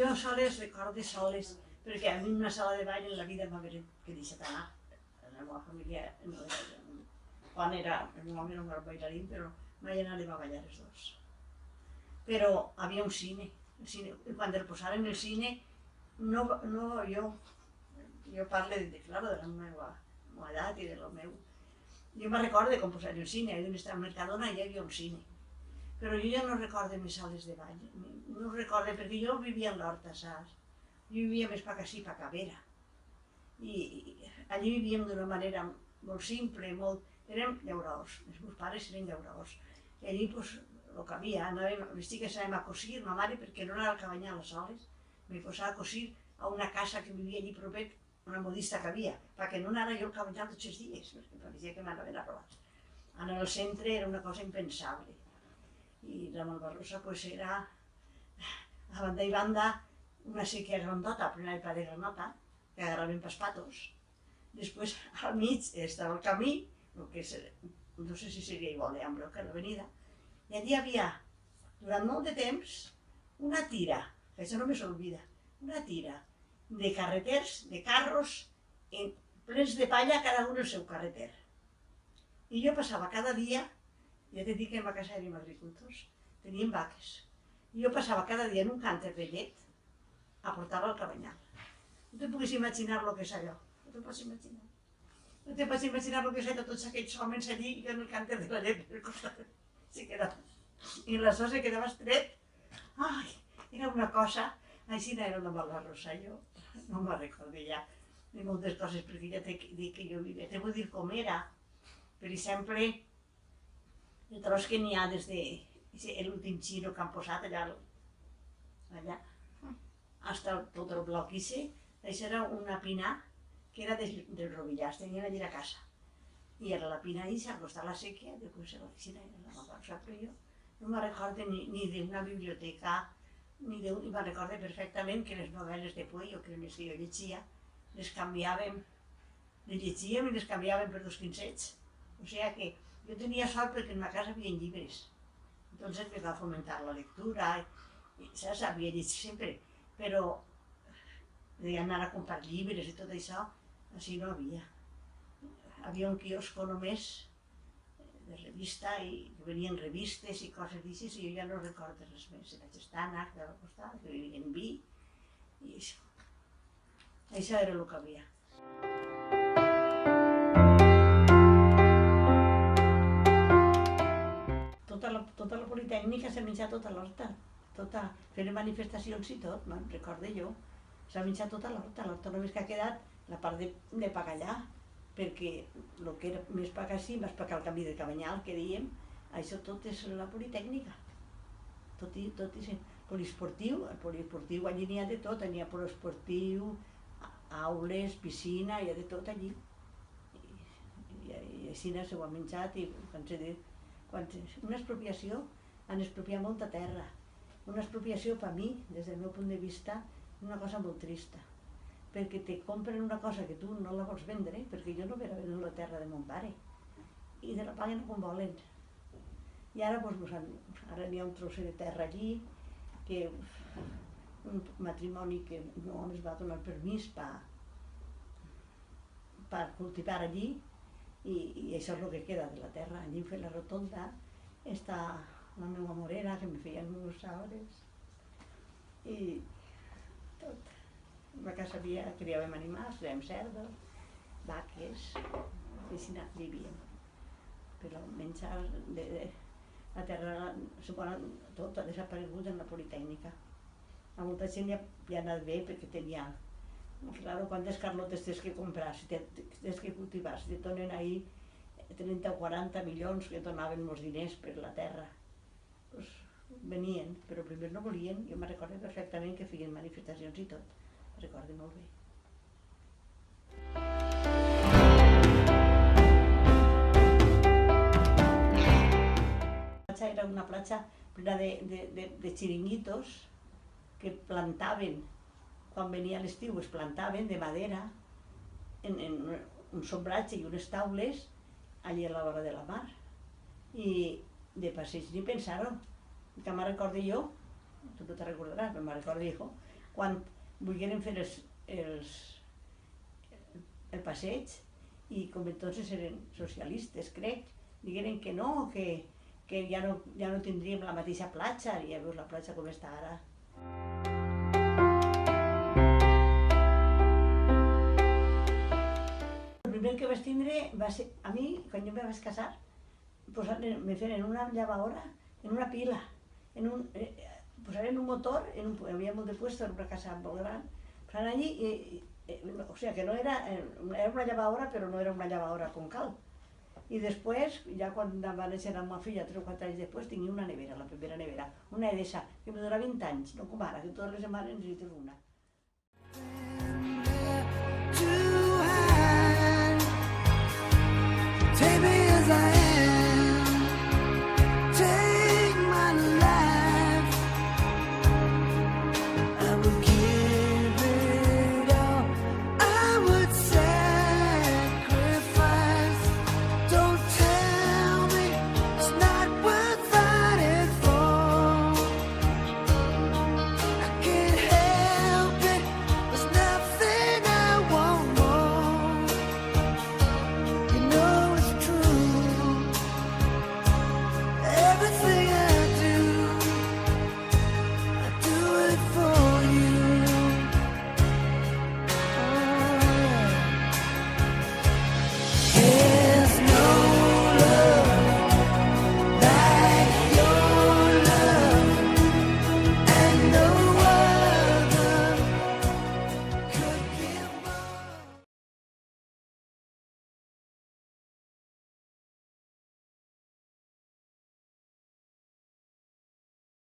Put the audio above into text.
Jo soles recordo soles, perquè a mi una sala de ball en la vida m'ha que deixat anar. La meva família no era... Quan era... El meu home no era bailarín, però mai anàvem a ballar els dos. Però havia un cine. I quan el posaven el cine, jo parlo de la meva edat i de lo meu. Jo me'n recordo com posar el cine, on estava a Mercadona i hi havia un cine. Però jo ja no recordo mes sales de ball, no ho recordo perquè jo vivia en l'Horta, saps? Jo vivia més pa que sí, pa que Vera. I allí vivíem d'una manera molt simple, érem llauradors, els meus pares eren llauradors. I allí, doncs, el que havia, estic anàvem a cosir, ma mare, perquè no anava al Cabanyal a soles, me posava a cosir a una casa que vivia allí propet, una modista que havia, perquè no anava jo al Cabanyal tots els dies, perquè pareixia que m'anaven a robar. Anar al centre era una cosa impensable. I la Malvarrosa era, a banda i banda, una sèquia grandota, plena de pa de granota, que agarraven pels patos. Després, al mig, estava el camí, que no sé si seria igual d'ample que l'avenida, i allí hi havia, durant molt de temps, una tira, que això no me s'olvida, una tira de carreters, de carros, plens de palla, cada un el seu carreter. I jo passava cada dia, ja t'he dit que en ma casa érem agricultors, teníem vaques, i jo passava cada dia en un cànter de llet a portar-la al Cabanyal. No te puguis imaginar el que és allò, no te pots imaginar. No te pots imaginar el que és allò, tots aquells homes allí i en el cànter de la llet per costat. Sí que era. I la sosa quedava estret. Ai, era una cosa, així no era una Malvarrosa, jo no me'n recordo ja de moltes coses, perquè ja t'he dit que jo vivia. T'he vull dir com era. Per exemple, el tros que n'hi ha des de l'últim xino que han posat allà, fins tot el bloc ixe, això era una pinar que era del Rovillars, tenien allà a casa. I era la pinar ixa, al costat la sèquia, després era la Malvarrosa, però jo no me'n recordo ni d'una biblioteca, i me'n recordo perfectament que les novel·les de Puello, que les que jo llegia, les canviàvem, les llegíem i les canviàvem per 2 quinzets. O sigui que jo tenia sort perquè en ma casa havia llibres. Entonces me va fomentar la lectura, i saps, havia llegit sempre, però d'anar a comprar llibres i tot això, així no havia. Havia un quiosco només de revista, i venien revistes i coses d'aixes, i jo ja no recordo res més. Era Gestana, que estava al costat, que vivia en Vi, i això. Això era el que havia. Tota la Politècnica s'ha menjat tota l'horta, fent manifestacions i tot, me'n recordo jo. S'ha menjat tota l'horta només que ha quedat la part de Pagallà, perquè el que era més pagar sí, més pagar el camí del Cabanyal, que dèiem, això tot és la Politècnica. Tot i poliesportiu, el poliesportiu allí n'hi ha de tot, n'hi ha poliesportiu, aules, piscina, hi ha de tot allí. I així s'ho ha menjat, i una expropiació, han expropiat molta terra. Una expropiació, per mi, des del meu punt de vista, és una cosa molt trista. Perquè te compren una cosa que tu no la vols vendre, perquè jo no hubiera venut la terra de mon pare, i te la paguen com volen. I ara n'hi ha un trosset de terra allí, que un matrimoni que el meu home es va donar permís per cultivar allí, i això és el que queda de la terra. Allí hem fet la rotonda, està la meva morera, que me feien unes hores, i tot. En la casa criàvem animals, criàvem cerdos, vaques, i així vivíem. Però menjar la terra, tot ha desaparegut en la Politècnica. A molta gent ja ha anat bé perquè tenia... Claro, quantes carlotes tens que comprar, si tens que cultivar, si et donen ahí 30 o 40 milions que donaven molts diners per la terra. Doncs venien, però primer no volien. Jo me'n recordo perfectament que feien manifestacions i tot. Me'n recordo molt bé. La platja era una platja plena de xiringuitos que plantaven. Quan venia l'estiu es plantaven de madera en un sombratge i unes taules allà a la vora de la mar. I de passeig ni pensar-ho. Que me'n recordo jo, tu no te'n recordaràs, però me'n recordo jo, quan volgueren fer el passeig, i com entonces eren socialistes, crec, digueren que no, que ja no tindríem la mateixa platja, i ja veus la platja com està ara. El primer que vaig tindre va ser, a mi, quan jo me vaig casar, me feren una llavadora en una pila, posaren un motor, havia molt de puesto, era una casa molt gran, posaren allí, o sigui que no era una llavadora, però no era una llavadora com cal. I després, ja quan va néixer la meva filla, 3 o 4 anys després, tenia una nevera, la primera nevera, una Edesa, que me durava 20 anys, no com ara, que totes les setmanes necessites una.